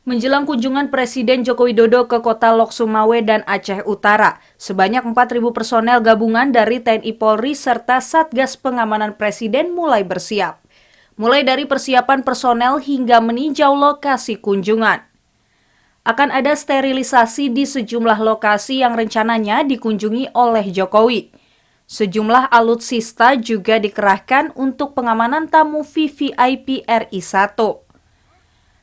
Menjelang kunjungan Presiden Joko Widodo ke kota Lok Sumawe dan Aceh Utara, sebanyak 4.000 personel gabungan dari TNI Polri serta Satgas Pengamanan Presiden mulai bersiap. Mulai dari persiapan personel hingga meninjau lokasi kunjungan. Akan ada sterilisasi di sejumlah lokasi yang rencananya dikunjungi oleh Jokowi. Sejumlah alutsista juga dikerahkan untuk pengamanan tamu VVIP RI 1.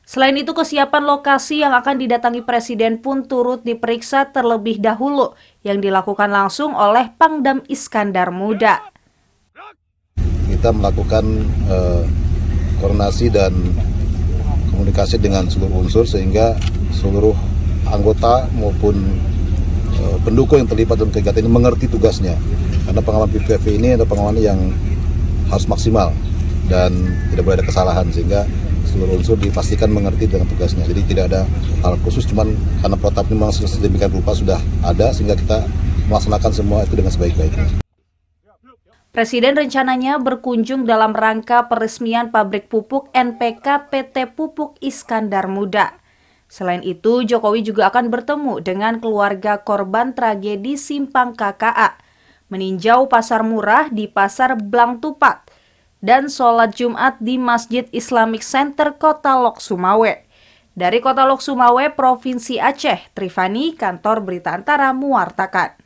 Selain itu, kesiapan lokasi yang akan didatangi Presiden pun turut diperiksa terlebih dahulu, yang dilakukan langsung oleh Pangdam Iskandar Muda. Kita melakukan koordinasi dan komunikasi dengan seluruh unsur sehingga seluruh anggota maupun pendukung yang terlibat dalam kegiatan ini mengerti tugasnya. Karena pengamanan VVIP ini adalah pengamanan yang harus maksimal dan tidak boleh ada kesalahan, sehingga seluruh unsur dipastikan mengerti dengan tugasnya. Jadi tidak ada hal khusus, cuman karena protap memang sedemikian rupa sudah ada, sehingga kita melaksanakan semua itu dengan sebaik-baiknya. Presiden rencananya berkunjung dalam rangka peresmian pabrik pupuk NPK PT Pupuk Iskandar Muda. Selain itu, Jokowi juga akan bertemu dengan keluarga korban tragedi Simpang KKA, meninjau pasar murah di Pasar Blang Tupat, dan sholat Jumat di Masjid Islamic Center Kota Lok Sumawe. Dari Kota Lok Sumawe, Provinsi Aceh, Trifani, Kantor Berita Antara mewartakan.